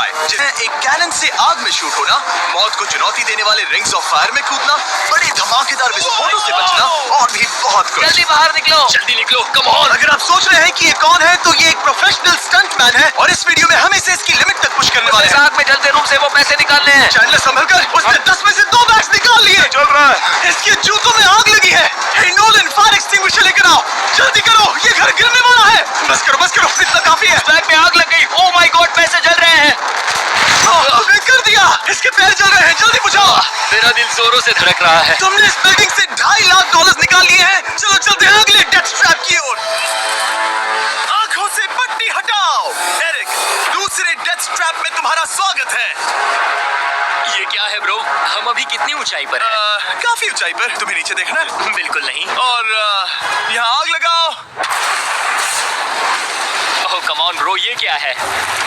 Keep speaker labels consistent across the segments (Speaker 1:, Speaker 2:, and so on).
Speaker 1: Try, जिन्हें एक cannon से आग में शूट होना, मौत को चुनौती देने वाले रिंग्स ऑफ फायर में कूदना, बड़े धमाकेदार विस्फोटों से बचना और भी बहुत कुछ।
Speaker 2: जल्दी बाहर निकलो,
Speaker 1: जल्दी निकलो, कम ऑन। अगर आप सोच रहे हैं कि ये कौन है, तो ये एक प्रोफेशनल स्टंटमैन है और इस वीडियो में हम इसे इसकी लिमिट तक पुश करने वाले हैं।
Speaker 2: आग में जलते रूम से वो पैसे निकालने हैं।
Speaker 1: चैनल संभल कर, उसने 10 में से 2 बैग्स निकाल लिए। चल रहा है। इसके जूतों में आग लगी है। हे नोलन, फायर एक्सटिंग्विशर लेकर आओ, जल्दी करो, ये घर गिरने वाला है। बस करो, इतना काफी है।
Speaker 2: बैग में आग लग गई। ओह माय गॉड, पैसे जल रहे हैं।
Speaker 1: तुमने कर दिया, इसके पैर जल रहे हैं, जल्दी बुझाओ।
Speaker 2: मेरा दिल जोरों से धड़क रहा है।
Speaker 1: तुमने इस बिल्डिंग से $2.5 लाख निकाल लिए हैं। चलो चलते हैं अगले डेथ ट्रैप की ओर। आंखों से पट्टी हटाओ। एरिक, दूसरे डेथ ट्रैप में तुम्हारा स्वागत है।
Speaker 2: ये क्या है ब्रो? हम अभी कितनी ऊंचाई पर हैं?
Speaker 1: काफी ऊंचाई पर। तुम्हें नीचे देखना है?
Speaker 2: बिल्कुल नहीं।
Speaker 1: और यहाँ आग लगाओ।
Speaker 2: ओह कम ऑन ब्रो, ये क्या है?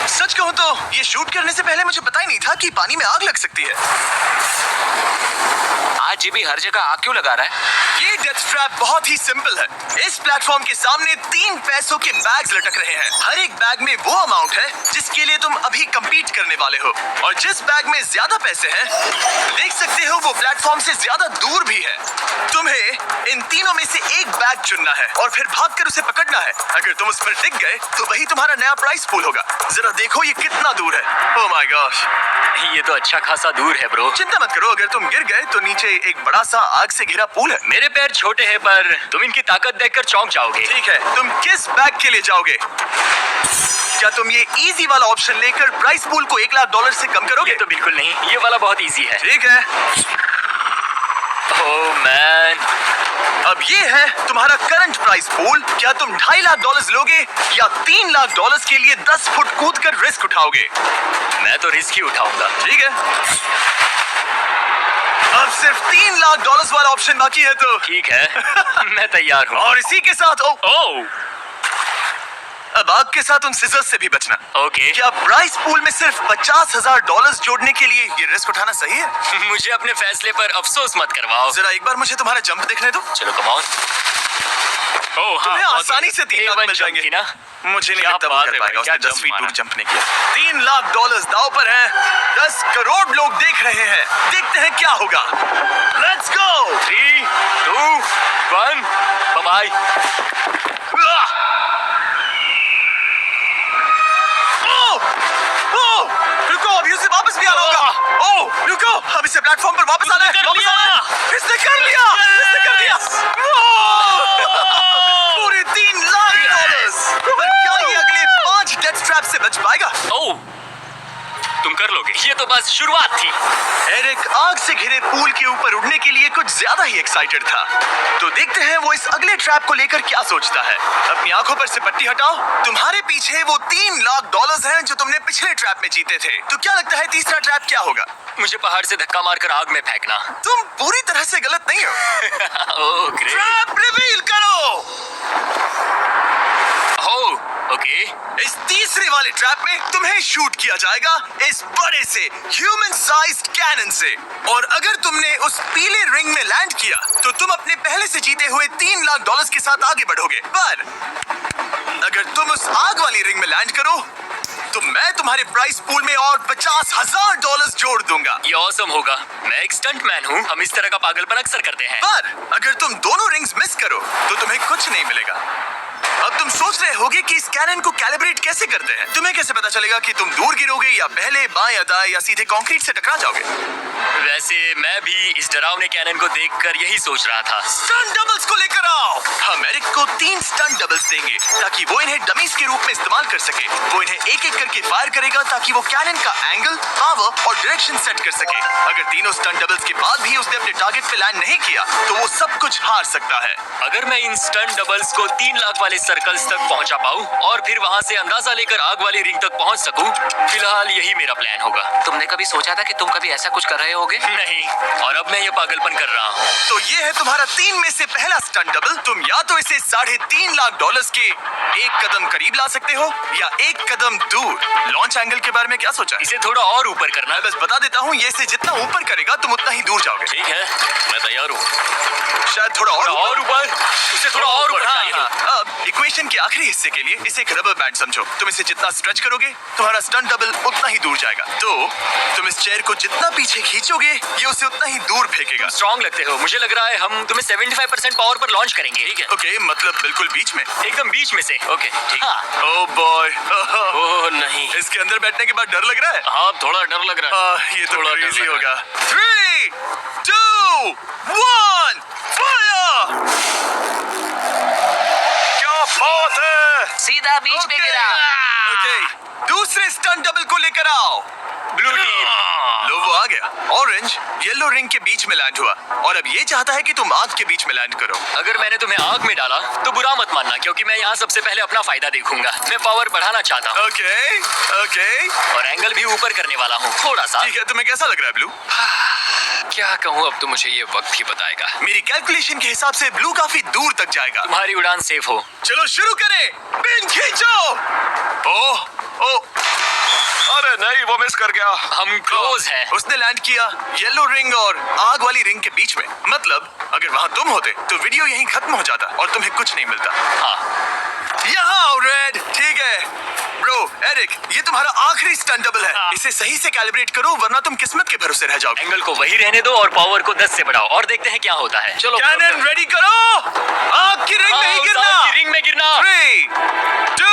Speaker 1: सच कहूं तो ये शूट करने से पहले मुझे पता ही नहीं था कि पानी में आग लग सकती है।
Speaker 2: आज ये भी हर जगह आग क्यों लगा रहा है?
Speaker 1: ये डेथ ट्रैप बहुत ही सिंपल है। इस प्लेटफॉर्म के सामने 3 पैसों के बैग्स लटक रहे हैं। हर एक बैग में वो अमाउंट है जिसके लिए तुम अभी compete करने वाले हो, और जिस बैग में ज्यादा पैसे हैं, देख सकते हो वो प्लेटफॉर्म से ज्यादा दूर भी है। तुम्हें इन तीनों में से एक बैग चुनना है और फिर भागकर उसे पकड़ना है। अगर तुम उस पर टिक गए तो वही तुम्हारा नया प्राइस पूल होगा। जरा देखो ये कितना दूर है। ओह माय गॉश,
Speaker 2: ये तो अच्छा खासा दूर है ब्रो।
Speaker 1: चिंता मत करो, अगर तुम गिर गए तो नीचे एक बड़ा सा आग से घिरा पूल है।
Speaker 2: मेरे पैर छोटे हैं पर तुम इनकी ताकत देखकर चौंक जाओगे।
Speaker 1: ठीक है, तुम किस बैग के लिए जाओगे? क्या तुम ये इजी वाला ऑप्शन लेकर प्राइस पूल को $1 लाख से कम करोगे?
Speaker 2: ये तो बिल्कुल नहीं, ये वाला बहुत इजी है।
Speaker 1: ठीक है,
Speaker 2: ओह मैन,
Speaker 1: अब ये है तुम्हारा करंट प्राइस पूल। क्या तुम $2.5 लाख लोगे या $3 लाख के लिए 10 फुट कूद कर रिस्क उठाओगे?
Speaker 2: मैं तो रिस्क ही उठाऊंगा।
Speaker 1: ठीक है, अब सिर्फ $3 लाख वाला ऑप्शन बाकी है तो
Speaker 2: ठीक है, मैं तैयार हूँ।
Speaker 1: और इसी के साथ
Speaker 2: ओह
Speaker 1: अब आग के साथ उन सिजर्स से भी बचना।
Speaker 2: ओके।
Speaker 1: क्या प्राइस पूल में सिर्फ $50,000 जोड़ने के लिए ये रिस्क उठाना सही है?
Speaker 2: मुझे अपने फैसले पर अफसोस मत करवाओ।
Speaker 1: जरा एक बार मुझे तुम्हारा जंप देखने दो।
Speaker 2: चलो कम ऑन। ओह
Speaker 1: तुम्हें
Speaker 2: हाँ,
Speaker 1: आसानी से 3 लाख मिल जाएंगे
Speaker 2: ना।
Speaker 1: मुझे नहीं
Speaker 2: क्या
Speaker 1: लगता वो
Speaker 2: बात
Speaker 1: कर
Speaker 2: है
Speaker 1: पाएगा।
Speaker 2: भाई,
Speaker 1: उसने
Speaker 2: क्या
Speaker 1: 10 फीट
Speaker 2: जंप
Speaker 1: दूर
Speaker 2: मारा।
Speaker 1: जंप नहीं किया। $3 लाख दांव पर है। 10 करोड़ लोग देख रहे हैं। देखते हैं क्या होगा। Let's go.
Speaker 2: 3, 2, 1, बाय।
Speaker 1: रुको, अभी उसे वापस भी आना होगा। ओह रुको, अब इसे प्लेटफॉर्म पर वापस आना है। वापस आना है। इसने कर लिया, इसने कर दिया। पूरे $3 लाख। पर क्या ये अगले 5 डेथ ट्रैप से बच पाएगा?
Speaker 2: ओह, तुम कर लोगे। ये तो बस शुरुआत थी।
Speaker 1: एरिक आग से घिरे पूल के ऊपर उड़ने के लिए कुछ ज्यादा ही एक्साइटेड था। तो देखते हैं वो इस अगले ट्रैप को लेकर क्या सोचता है। अपनी आंखों पर से पट्टी हटाओ। तुम्हारे पीछे वो $3 लाख हैं जो तुमने पिछले ट्रैप में जीते थे। तो क्या लगता है तीसरा ट्रैप क्या होगा?
Speaker 2: मुझे पहाड़ से धक्का मारकर आग में फेंकना।
Speaker 1: तुम पूरी तरह से गलत नहीं हो।
Speaker 2: Oh great.
Speaker 1: ट्रैप रिवील करो।
Speaker 2: Oh okay.
Speaker 1: इस तीसरे वाले ट्रैप में तुम्हें शूट किया जाएगा इस बड़े से ह्यूमन साइज्ड कैनन से, और अगर तुमने उस पीले रिंग में लैंड किया तो तुम अपने पहले से जीते हुए $3 लाख के साथ आगे बढ़ोगे। पर अगर तुम उस आग वाली रिंग में लैंड करो तो मैं तुम्हारे प्राइस पूल में और $50,000 जोड़ दूंगा।
Speaker 2: ये ऑसम होगा। मैं एक स्टंटमैन हूँ, हम इस तरह का पागलपन अक्सर करते हैं।
Speaker 1: पर अगर तुम दोनों रिंग्स मिस करो तो तुम्हें कुछ नहीं मिलेगा। अब तुम सोच रहे होगे कि इस कैनन को कैलिब्रेट कैसे करते हैं। तुम्हें कैसे पता चलेगा कि तुम दूर गिरोगे या पहले बाएं या दाएं या सीधे कंक्रीट से टकरा जाओगे?
Speaker 2: वैसे मैं भी इस डरावने कैनन को देखकर यही सोच रहा था।
Speaker 1: स्टंट डबल्स को लेकर आओ। हम एरिक को 3 स्टंट डबल्स देंगे ताकि वो इन्हें डमीज के रूप में इस्तेमाल कर सके। वो इन्हें एक एक करके फायर करेगा ताकि वो कैनन का एंगल, पावर और डायरेक्शन सेट कर सके। अगर तीनों स्टंट डबल्स के बाद भी उसने अपने टारगेट पे लैंड नहीं किया तो वो सब कुछ हार सकता है।
Speaker 2: अगर मैं इन स्टंट डबल्स को 3 लाख वाले सर्कल्स तक पहुंचा पाऊं और फिर वहां से अंदाजा लेकर आग वाली रिंग तक पहुंच सकूं, फिलहाल यही मेरा प्लान होगा। तुमने कभी सोचा था कि तुम कभी ऐसा कुछ कर रहे होगे? नहीं, और अब मैं ये पागलपन कर रहा हूँ।
Speaker 1: तो ये है तुम्हारा 3 में से पहला स्टंट डबल। तुम या तो इसे $3.5 लाख के एक कदम करीब ला सकते हो या एक कदम दूर। लॉन्च एंगल के बारे में क्या सोचा?
Speaker 2: इसे थोड़ा और ऊपर करना।
Speaker 1: मैं बस बता देता हूँ, ये इसे जितना ऊपर करेगा तुम उतना ही दूर जाओगे।
Speaker 2: ठीक है, मैं तैयार हूँ।
Speaker 1: शायद थोड़ा और
Speaker 2: ऊपर, उसे थोड़ा और ऊपर
Speaker 1: हाँ,
Speaker 2: चाहिए।
Speaker 1: हाँ। अब इक्वेशन के आखिरी हिस्से के लिए इसे एक रबर बैंड समझो। तुम इसे जितना स्ट्रेच करोगे तुम्हारा स्टंट डबल उतना ही दूर जाएगा। तो तुम इस चेयर को जितना पीछे खींचोगे ये उसे उतना ही दूर फेंकेगा।
Speaker 2: स्ट्रॉन्ग लगते हो। मुझे लग रहा है हम तुम्हें 75% पावर पर लॉन्च करेंगे। ठीक है?
Speaker 1: ओके, मतलब बिल्कुल बीच में?
Speaker 2: एकदम बीच में से। ओके, ठीक। हाँ।
Speaker 1: ओह बॉय,
Speaker 2: ओह नहीं,
Speaker 1: इसके अंदर बैठने के बाद डर लग रहा है।
Speaker 2: हाँ थोड़ा डर लग रहा है।
Speaker 1: ये तो
Speaker 2: थोड़ा डर
Speaker 1: क्रेजी
Speaker 2: लग
Speaker 1: होगा।
Speaker 2: रहा
Speaker 1: 3, 2, 1, फायर! क्या बात है!
Speaker 2: सीधा बीच में गिरा।
Speaker 1: ओके, दूसरे स्टंट डबल को लेकर आओ।
Speaker 2: Blue team.
Speaker 1: लो वो आ गया। ऑरेंज येलो रिंग के बीच में लैंड हुआ और अब ये चाहता है कि तुम आग के बीच में लैंड करो।
Speaker 2: अगर मैंने तुम्हें आग में डाला तो बुरा मत मानना, क्योंकि मैं यहाँ सबसे पहले अपना फायदा देखूंगा। मैं पावर बढ़ाना चाहता हूँ।
Speaker 1: ओके, ओके,
Speaker 2: और एंगल भी ऊपर करने वाला हूँ थोड़ा सा।
Speaker 1: ठीक है। तुम्हें कैसा लग रहा है ब्लू?
Speaker 2: क्या कहूँ, अब तो मुझे ये वक्त ही बताएगा।
Speaker 1: मेरी कैलकुलेशन के हिसाब से ब्लू काफी दूर तक जाएगा।
Speaker 2: तुम्हारी उड़ान सेफ हो।
Speaker 1: चलो शुरू करें। पिन खींचो। ओह, ओह, अरे नहीं, वो मिस कर गया।
Speaker 2: हम क्लोज हैं।
Speaker 1: उसने लैंड किया येलो रिंग और आग वाली रिंग के बीच में। मतलब अगर वहाँ तुम होते तो वीडियो यहीं खत्म हो जाता और तुम्हें कुछ नहीं मिलता।
Speaker 2: हाँ।
Speaker 1: यहाँ आओ रेड। ठीक है ब्रो, एरिक, ये तुम्हारा आखिरी स्टंट डबल है।
Speaker 2: हाँ।
Speaker 1: इसे सही से कैलिब्रेट करो वरना तुम किस्मत के भरोसे रह जाओगे।
Speaker 2: एंगल को वही रहने दो और पावर को 10 से बढ़ाओ और देखते हैं क्या होता है। चलो
Speaker 1: कैनन रेडी करो। आग की रिंग में ही गिरना।
Speaker 2: आग की रिंग में गिरना।
Speaker 1: 3, 2,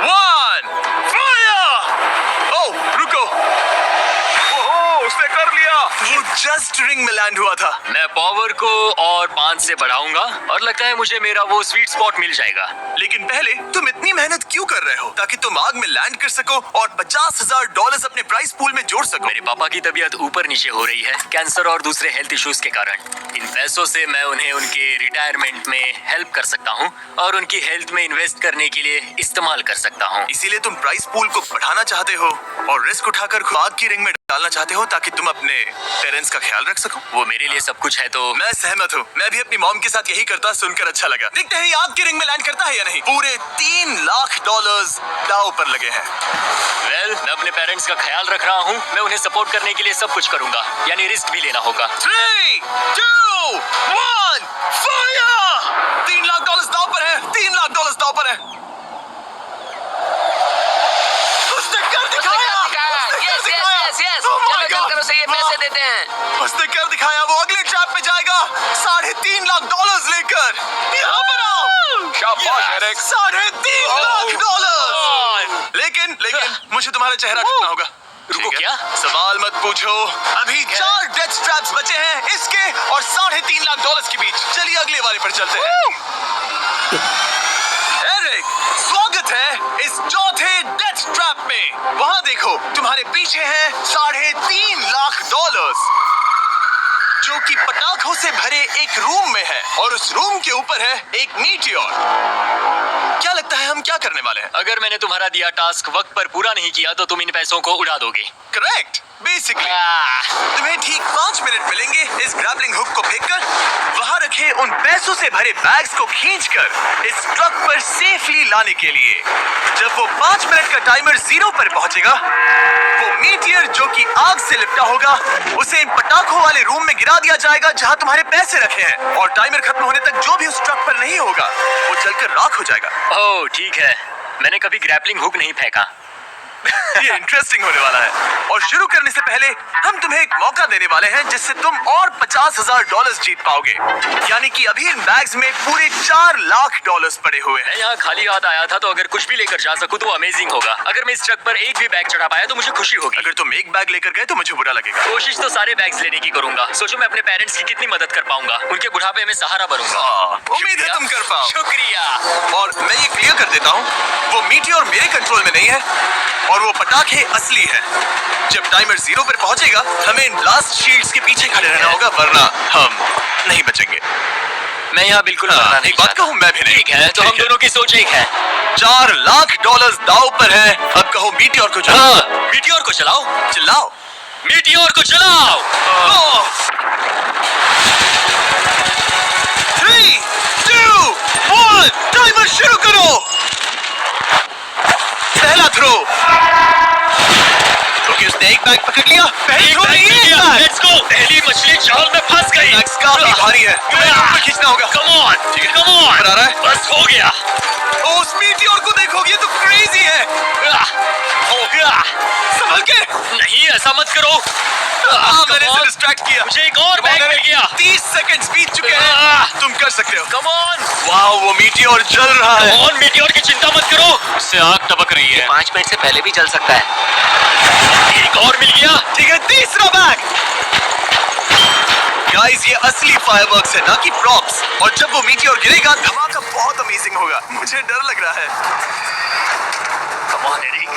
Speaker 1: 1, फायर! ओह रुको, ओह उसने कर लिया। वो जस्ट रिंग में लैंड हुआ था।
Speaker 2: मैं पावर को और 5 से बढ़ाऊंगा और लगता है मुझे मेरा वो स्वीट स्पॉट मिल जाएगा।
Speaker 1: लेकिन पहले तुम इतनी मेहनत क्यों कर रहे हो? ताकि तुम आग में लैंड कर सको और $50,000 अपने प्राइस पूल में जोड़ सको।
Speaker 2: मेरे पापा की तबीयत ऊपर नीचे हो रही है, कैंसर और दूसरे हेल्थ इश्यूज के कारण। इन पैसों से मैं उन्हें उनके रिटायरमेंट में हेल्प कर सकता हूँ और उनकी हेल्थ में इन्वेस्ट करने के लिए इस्तेमाल कर सकता हूँ।
Speaker 1: इसीलिए तुम प्राइस पूल को बढ़ाना चाहते हो और रिस्क उठाकर आग की रिंग में डालना चाहते हो ताकि तुम अपने पेरेंट्स का ख्याल रख सको।
Speaker 2: वो मेरे लिए सब कुछ है। तो
Speaker 1: मैं सहमत हूँ। मैं भी अपनी मॉम के साथ यही करता, सुनकर अच्छा लगा। देखते हैं ये आग की रिंग में लैंड करता है या नहीं। पूरे $3 लाख दांव पर लगे हैं।
Speaker 2: मैं अपने पेरेंट्स का ख्याल रख रहा हूँ। मैं उन्हें सपोर्ट करने के लिए सब कुछ करूंगा, यानी रिस्क भी लेना होगा।
Speaker 1: 3, 2, 1, फायर! $3 लाख दांव पर है। $3 लाख दांव पर है। उसने कर दिखाया। Oh my God!
Speaker 3: पैसे देते हैं।
Speaker 1: उसने कर दिखाया। वो अगले ट्रैप में जाएगा $3.5 लाख लेकर। यहाँ पर आओ।
Speaker 2: शाबाश एरिक।
Speaker 1: $3.5 लाख। लेकिन मुझे तुम्हारा चेहरा देखना होगा। रुको,
Speaker 2: क्या?
Speaker 1: सवाल मत पूछो। अभी 4 डेथ ट्रैप्स बचे हैं, इसके और $3.5 लाख के बीच। चलिए अगले वाले पर चलते हैं। एरिक, स्वागत है इस चौथे डेथ ट्रैप में। वहाँ देखो, तुम्हारे पीछे है $3.5 लाख, जो कि पटाखों से भरे एक रूम में है और उस रूम के ऊपर है एक मीटियोर। क्या लगता है हम क्या करने वाले हैं?
Speaker 2: अगर मैंने तुम्हारा दिया टास्क वक्त पर पूरा नहीं किया तो तुम इन पैसों को उड़ा दोगे।
Speaker 1: करेक्ट। बेसिकली तुम्हें ठीक 5 मिनट मिलेंगे इस ग्रैपलिंग हुक को फेंककर वहां रखे उन पैसों से भरे बैग्स को खींचकर इस ट्रक पर सेफली लाने के लिए। जब वो 5 मिनट का टाइमर 0 पर पहुंचेगा, वो मीटियर जो कि आग से लिपटा होगा उसे इन पटाखों वाले रूम में गिरा दिया जाएगा जहां तुम्हारे पैसे रखे हैं। और टाइमर खत्म होने तक जो भी उस ट्रक पर नहीं होगा वो जलकर राख हो जाएगा।
Speaker 2: ओह ठीक है, मैंने कभी ग्रैपलिंग हुक नहीं फेंका।
Speaker 1: ये इंटरेस्टिंग होने वाला है। और शुरू करने से पहले हम तुम्हें एक मौका देने वाले हैं जिससे तुम और $50,000 जीत पाओगे। यानी कि अभी इन बैग्स में पूरे $4 लाख पड़े हुए हैं।
Speaker 2: मैं यहाँ खाली हाथ आया था, तो अगर कुछ भी लेकर जा सकूं तो अमेजिंग होगा। अगर मैं इस ट्रक पर एक भी बैग चढ़ा पाया तो मुझे खुशी होगी।
Speaker 1: अगर तुम एक बैग लेकर गए तो मुझे बुरा लगेगा।
Speaker 2: कोशिश तो सारे बैग्स लेने की करूंगा। सोचो मैं अपने पेरेंट्स की कितनी मदद कर पाऊंगा, उनके बुढ़ापे में सहारा बनूंगा।
Speaker 1: उम्मीद है तुम कर पाओ।
Speaker 2: शुक्रिया।
Speaker 1: और मैं ये क्लियर कर देता हूँ, वो मीटियोर मेरे कंट्रोल में नहीं है और वो पटाखे असली है। जब टाइमर 0 पर पहुंचेगा हमें इन ब्लास्ट शील्ड्स के पीछे खड़े रहना होगा, वरना हम नहीं बचेंगे।
Speaker 2: मैं यहाँ बिल्कुल मरना नहीं
Speaker 1: एक बात
Speaker 2: चाहता।
Speaker 1: कहूँ, मैं भी नहीं।
Speaker 2: ठीक है, तो हम दोनों की सोच एक है।
Speaker 1: $4 लाख दांव पर है। अब कहो मीटियोर को चलाओ।
Speaker 2: मीटियोर को चलाओ।
Speaker 1: चिल्लाओ।
Speaker 2: मीटियोर को चलाओ।
Speaker 1: 3, 2, 1 टाइमर शुरू करो। पहला थ्रो। ओके, उसने एक बैग पकड़ लिया। पहली थ्रो नहीं है इस बार।
Speaker 2: Let's go. पहली मछली जाल में फंस गई।
Speaker 1: बैग्स काफी भारी है, तुम्हें ऊपर खींचना होगा।
Speaker 2: कम ऑन,
Speaker 1: ठीक है,
Speaker 2: कम ऑन।
Speaker 1: ऊपर आ रहा है।
Speaker 2: बस हो गया।
Speaker 1: ओ, उस मीटियोर को देखो, ये तो क्रेजी है। संभल के।
Speaker 2: नहीं, ऐसा मत करो।
Speaker 1: मैंने इसे डिस्ट्रैक्ट किया।
Speaker 2: मुझे एक और बैग मिल गया।
Speaker 1: 30 सेकंड्स बीत चुके हैं। तुम कर सकते हो।
Speaker 2: Come on.
Speaker 1: वाह, वो मीटियोर जल रहा है।
Speaker 2: और मीटियोर की चिंता मत करो, उससे आग टपक रही है।
Speaker 3: 5 मिनट से पहले भी जल सकता है।
Speaker 2: एक और मिल गया।
Speaker 1: ठीक है, तीसरा बैग। गाइस, ये असली फायरवर्क्स है, ना कि प्रॉप्स। और जब वो मीटियोर गिरेगा, धमाका बहुत अमेजिंग होगा। मुझे डर लग रहा है।
Speaker 2: Come on Eric.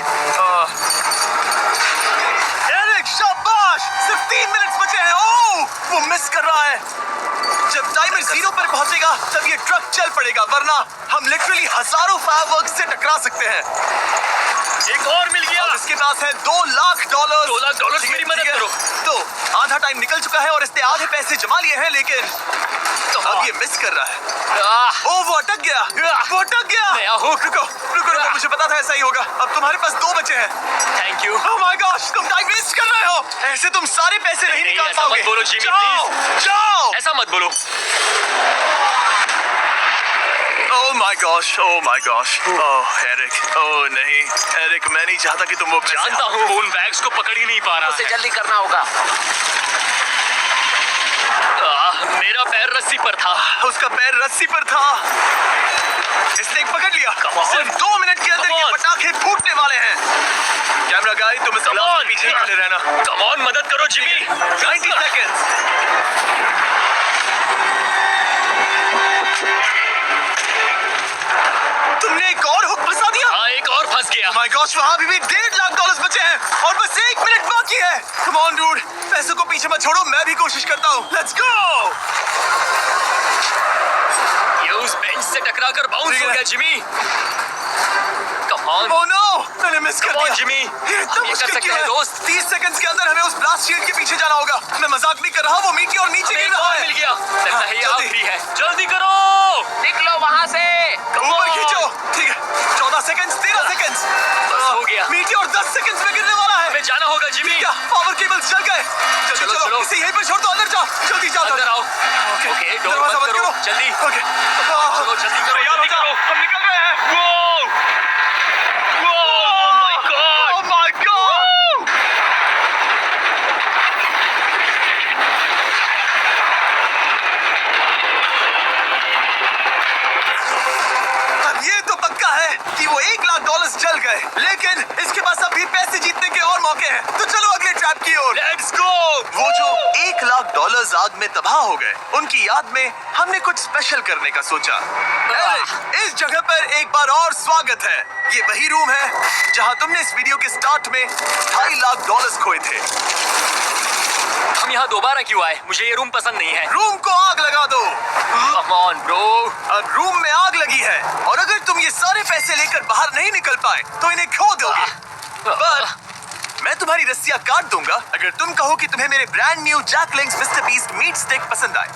Speaker 1: एरिक, शाबाश! सिर्फ 3 मिनट बचे हैं। ओह, वो मिस कर रहा है। जब टाइमर 0 पर पहुंचेगा, तब ये ट्रक चल पड़ेगा, वरना हम लिटरली हजारों फायरवर्क्स से टकरा सकते हैं।
Speaker 2: एक और मिल गया।
Speaker 1: और इसके पास है $2 लाख।
Speaker 2: $2 लाख, मेरी मदद करो।
Speaker 1: तो आधा टाइम निकल चुका है और इसने आधे पैसे जमा लिए हैं, लेकिन अब ये मिस कर रहा है। ओह, वो अटक गया। वो अटक गया।
Speaker 2: नया हुक।
Speaker 1: रुको, रुको, रुको, मुझे पता था ऐसा ही होगा। अब तुम्हारे पास 2 बचे हैं।
Speaker 2: Thank you.
Speaker 1: Oh my gosh, तुम टाइम वेस्ट कर रहे हो। ऐसे तुम सारे पैसे नहीं
Speaker 2: नहीं,
Speaker 1: निकाल
Speaker 2: ऐसा
Speaker 1: पाओगे।
Speaker 2: मत बोलो, जिमी,
Speaker 1: जाओ,
Speaker 2: प्लीज।
Speaker 1: जाओ।
Speaker 2: ऐसा मत बोलो।
Speaker 1: Oh my gosh, oh my gosh. Oh Eric, oh नहीं एरिक, मैं नहीं चाहता कि तुम वो पैसे
Speaker 2: जानता हूँ, उन बैग्स को पकड़ ही नहीं पा रहा
Speaker 3: उसे
Speaker 2: है।
Speaker 3: जल्दी करना होगा।
Speaker 2: मेरा पैर रस्सी पर था।
Speaker 1: उसका पैर रस्सी पर था। इसने एक पकड़ लिया।
Speaker 2: Come on.
Speaker 1: सिर्फ 2 मिनट के अंदर
Speaker 2: Come
Speaker 1: ये
Speaker 2: on.
Speaker 1: पटाखे फूटने वाले हैं। कैमरा गाय, तुम इस ब्लास्ट के पीछे खड़े रहना।
Speaker 2: कम ऑन, मदद करो जिमी।
Speaker 1: 90 सेकंड्स। तुमने एक और हुक फंसा दिया।
Speaker 2: हाँ, एक और फंस गया।
Speaker 1: माय गॉश, वहाँ अभी भी $1.5 लाख बचे हैं और बस 1 मिनट बाकी है। कम ऑन डूड, पैसों को पीछे मत छोड़ो, मैं भी कोशिश करता हूँ। Let's go.
Speaker 2: ये उस बेंच से टकरा कर बाउंस
Speaker 1: ठीक
Speaker 2: हो
Speaker 1: है।
Speaker 2: गया Jimmy. Come on.
Speaker 1: Oh no, मैंने मिस कर
Speaker 2: Come on,
Speaker 1: दिया।
Speaker 2: जिमी।
Speaker 1: ये इतना
Speaker 2: हम ये कर
Speaker 1: मुश्किल
Speaker 2: सकते
Speaker 1: क्यों
Speaker 2: हैं,
Speaker 1: है?
Speaker 2: दोस्त।
Speaker 1: 30 सेकंड्स के अंदर हमें उस ब्लास्ट शील्ड के पीछे जाना होगा। मैं मजाक नहीं कर रहा, वो मीटियोर नीचे
Speaker 2: हमें
Speaker 1: गिर
Speaker 2: एक
Speaker 1: रहा
Speaker 2: और
Speaker 1: है।
Speaker 2: मिल गया। लगता है ये
Speaker 1: जल्दी।
Speaker 2: आखिरी है। जल्दी करो।
Speaker 3: निकलो वहाँ से।
Speaker 1: ऊपर खींचो। ठीक है, 14 सेकंड्स, 13 सेकंड्स।
Speaker 2: बस हो गया।
Speaker 1: मीटियोर 10 सेकंड्स में गिरने वाला है।
Speaker 2: हमें जाना होगा जिमी।
Speaker 1: क्या पावर केबल्स जल गए? जल्दी
Speaker 2: चलो,
Speaker 1: चलो,
Speaker 2: चलो।
Speaker 1: इसे यहीं पर छोड़ दो, अंदर जाओ। जल्दी जाओ,
Speaker 2: अंदर आओ।
Speaker 1: ओके,
Speaker 2: ओके, डोर
Speaker 1: दरवाजा
Speaker 2: बंद
Speaker 1: बंद
Speaker 2: करो।
Speaker 1: करो।
Speaker 2: जल्दी।
Speaker 1: ओके,
Speaker 2: चलो, जल्दी करो,
Speaker 1: तैयार हो
Speaker 2: जल्दी
Speaker 1: जाओ,
Speaker 2: करो।
Speaker 1: हम निकल रहे हैं।
Speaker 2: Oh my God!
Speaker 1: Oh my God! अब ये तो पक्का है कि वो $1 लाख जल गए, लेकिन इसके पास अभी पैसे जीतने के और मौके हैं। तो चलो अगले ट्रैप की ओर।
Speaker 2: Let's go!
Speaker 1: वो जो $1 लाख आग में तबाह हो गए, उनकी याद में हमने कुछ स्पेशल करने का सोचा। इस जगह पर एक बार और स्वागत है। ये वही रूम है जहां तुमने इस वीडियो के स्टार्ट में $2.5 लाख खोए थे।
Speaker 2: हम यहाँ दोबारा क्यों आए? मुझे ये रूम पसंद नहीं है।
Speaker 1: रूम को आग लगा दो।
Speaker 2: Come on, bro.
Speaker 1: अब रूम में आग लगी है और अगर तुम ये सारे पैसे लेकर बाहर नहीं निकल पाए तो इन्हें खो दोगे। पर मैं तुम्हारी रस्सियां काट दूंगा अगर तुम कहो कि तुम्हें मेरे brand new Jack Links Mr Beast meat stick पसंद आए।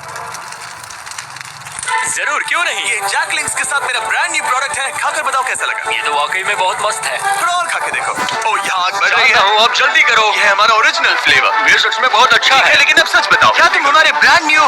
Speaker 2: जरूर, क्यों नहीं?
Speaker 1: ये जैक लिंक्स के साथ मेरा ब्रांड न्यू प्रोडक्ट है, खाकर बताओ कैसा लगा।
Speaker 2: ये तो वाकई में बहुत मस्त है।
Speaker 1: थोड़ा और खा के देखो। ओ, यहाँ आग बढ़ रही
Speaker 2: जानता
Speaker 1: है।
Speaker 2: हूँ, अब जल्दी करो।
Speaker 1: ये है हमारा ओरिजिनल फ्लेवर।
Speaker 2: ये सच में बहुत अच्छा है।
Speaker 1: लेकिन अब सच बताओ, क्या तुम हमारे ब्रांड न्यू